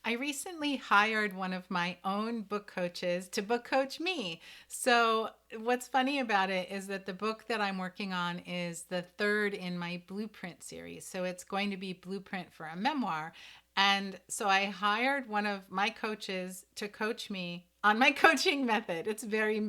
I recently hired one of my own book coaches to book coach me. So, what's funny about it is that the book that I'm working on is the third in my blueprint series. So, it's going to be blueprint for a memoir. And so, I hired one of my coaches to coach me on my coaching method. It's very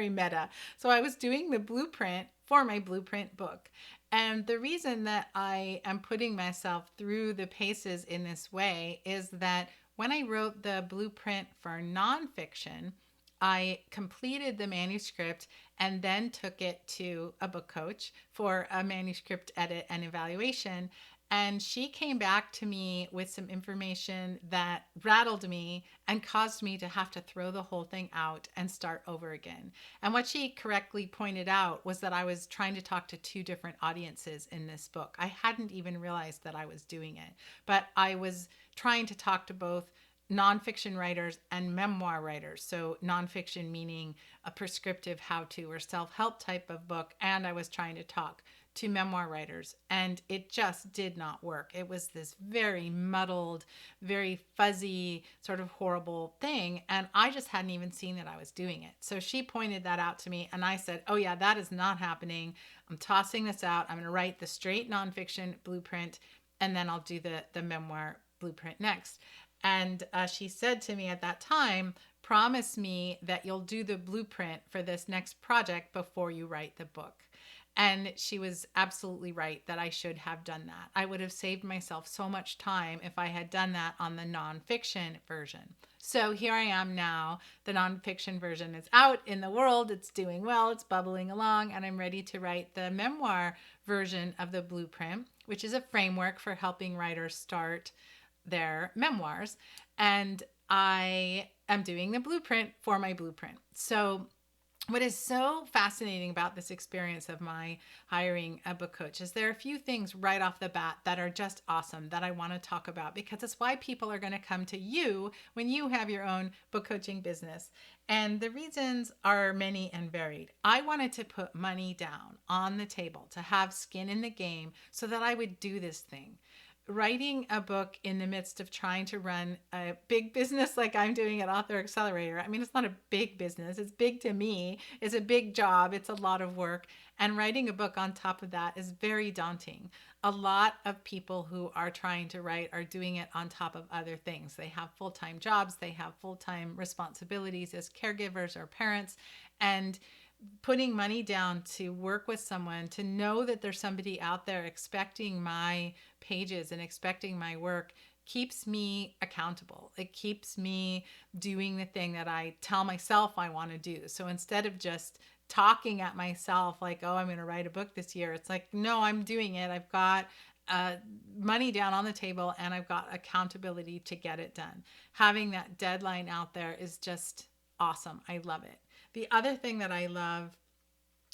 meta. So, I was doing the blueprint for my blueprint book. And the reason that I am putting myself through the paces in this way is that when I wrote the blueprint for nonfiction, I completed the manuscript and then took it to a book coach for a manuscript edit and evaluation. And she came back to me with some information that rattled me and caused me to have to throw the whole thing out and start over again. And what she correctly pointed out was that I was trying to talk to two different audiences in this book. I hadn't even realized that I was doing it, but I was trying to talk to both nonfiction writers and memoir writers. So, nonfiction meaning a prescriptive how to or self help type of book. And I was trying to talk to memoir writers, and it just did not work. It was this very muddled, very fuzzy, sort of horrible thing. And I just hadn't even seen that I was doing it. So she pointed that out to me, and I said, oh, yeah, that is not happening. I'm tossing this out. I'm going to write the straight nonfiction blueprint, and then I'll do the memoir blueprint next. And she said to me at that time, promise me that you'll do the blueprint for this next project before you write the book. And she was absolutely right that I should have done that. I would have saved myself so much time if I had done that on the nonfiction version. So here I am now. The nonfiction version is out in the world. It's doing well. It's bubbling along. And I'm ready to write the memoir version of the blueprint, which is a framework for helping writers start their memoirs. And I am doing the blueprint for my blueprint. So what is so fascinating about this experience of my hiring a book coach is there are a few things right off the bat that are just awesome that I want to talk about, because it's why people are going to come to you when you have your own book coaching business. And the reasons are many and varied. I wanted to put money down on the table, to have skin in the game so that I would do this thing. Writing a book in the midst of trying to run a big business like I'm doing at Author Accelerator. I mean, it's not a big business. It's big to me. It's a big job. It's a lot of work. And writing a book on top of that is very daunting. A lot of people who are trying to write are doing it on top of other things. They have full-time jobs. They have full-time responsibilities as caregivers or parents. And putting money down to work with someone, to know that there's somebody out there expecting my pages and expecting my work, keeps me accountable. It keeps me doing the thing that I tell myself I want to do. So instead of just talking at myself like, oh, I'm going to write a book this year, it's like, no, I'm doing it. I've got money down on the table and I've got accountability to get it done. Having that deadline out there is just awesome. I love it. The other thing that I love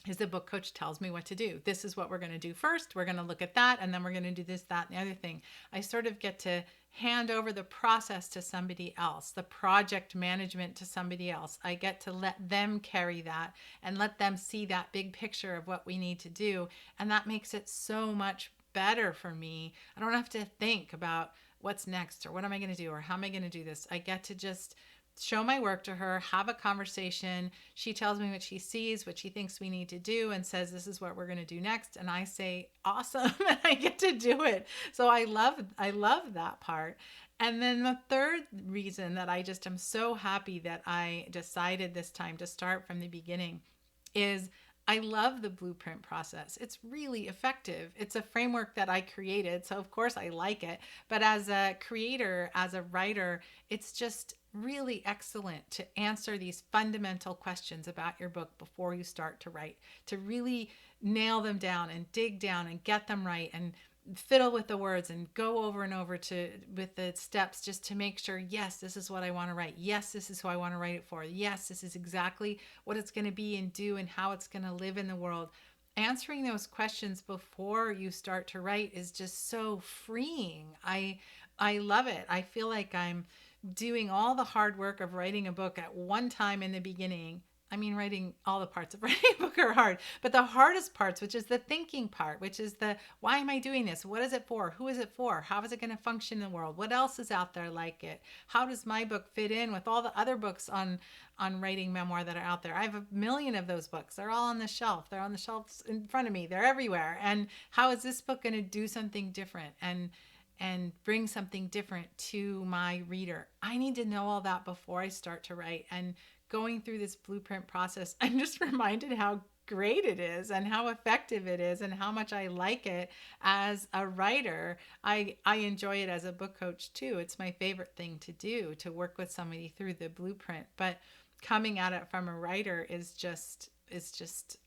is the book coach tells me what to do. This is what we're going to do first. We're going to look at that, and then we're going to do this, that, and the other thing. I sort of get to hand over the process to somebody else, the project management to somebody else. I get to let them carry that and let them see that big picture of what we need to do. And that makes it so much better for me. I don't have to think about what's next or what am I going to do or how am I going to do this. I get to just show my work to her, have a conversation. She tells me what she sees, what she thinks we need to do, and says, this is what we're going to do next. And I say, awesome. And I get to do it. So I love that part. And then the third reason that I just am so happy that I decided this time to start from the beginning is I love the blueprint process. It's really effective. It's a framework that I created, so of course I like it. But as a creator, as a writer, it's just really excellent to answer these fundamental questions about your book before you start to write, to really nail them down and dig down and get them right and fiddle with the words and go over and over to with the steps just to make sure, yes, this is what I want to write. Yes, this is who I want to write it for. Yes, this is exactly what it's going to be and do and how it's going to live in the world. Answering those questions before you start to write is just so freeing. I love it. I feel like I'm doing all the hard work of writing a book at one time in the beginning. I mean, writing all the parts of writing a book are hard, but the hardest parts, which is the thinking part, which is the why am I doing this? What is it for? Who is it for? How is it going to function in the world? What else is out there like it? How does my book fit in with all the other books on writing memoir that are out there? I have a million of those books. They're all on the shelf. They're on the shelves in front of me. They're everywhere. And how is this book going to do something different? And bring something different to my reader. I need to know all that before I start to write. And going through this blueprint process, I'm just reminded how great it is and how effective it is and how much I like it as a writer. I enjoy it as a book coach too. It's my favorite thing to do, to work with somebody through the blueprint. But coming at it from a writer is just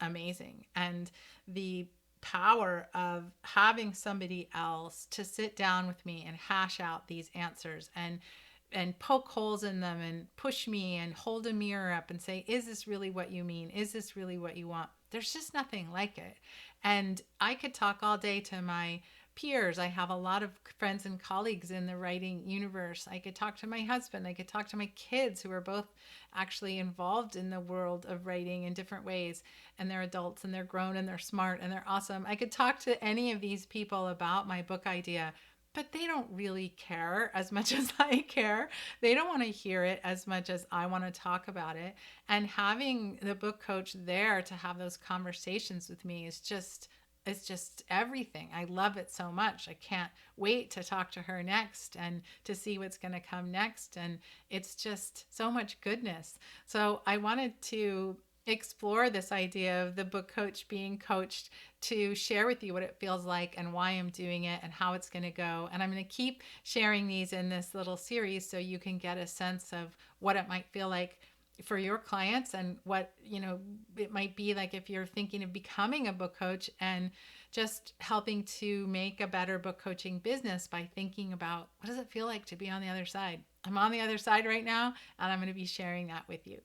amazing. And the power of having somebody else to sit down with me and hash out these answers and poke holes in them and push me and hold a mirror up and say, is this really what you mean? Is this really what you want? There's just nothing like it. And I could talk all day to my peers. I have a lot of friends and colleagues in the writing universe. I could talk to my husband. I could talk to my kids who are both actually involved in the world of writing in different ways. And they're adults and they're grown and they're smart and they're awesome. I could talk to any of these people about my book idea, but they don't really care as much as I care. They don't want to hear it as much as I want to talk about it. And having the book coach there to have those conversations with me is just it's just everything. I love it so much. I can't wait to talk to her next and to see what's going to come next. And it's just so much goodness. So I wanted to explore this idea of the book coach being coached, to share with you what it feels like and why I'm doing it and how it's going to go. And I'm going to keep sharing these in this little series so you can get a sense of what it might feel like for your clients and what it might be like if you're thinking of becoming a book coach, and just helping to make a better book coaching business by thinking about what does it feel like to be on the other side. I'm on the other side right now, and I'm going to be sharing that with you.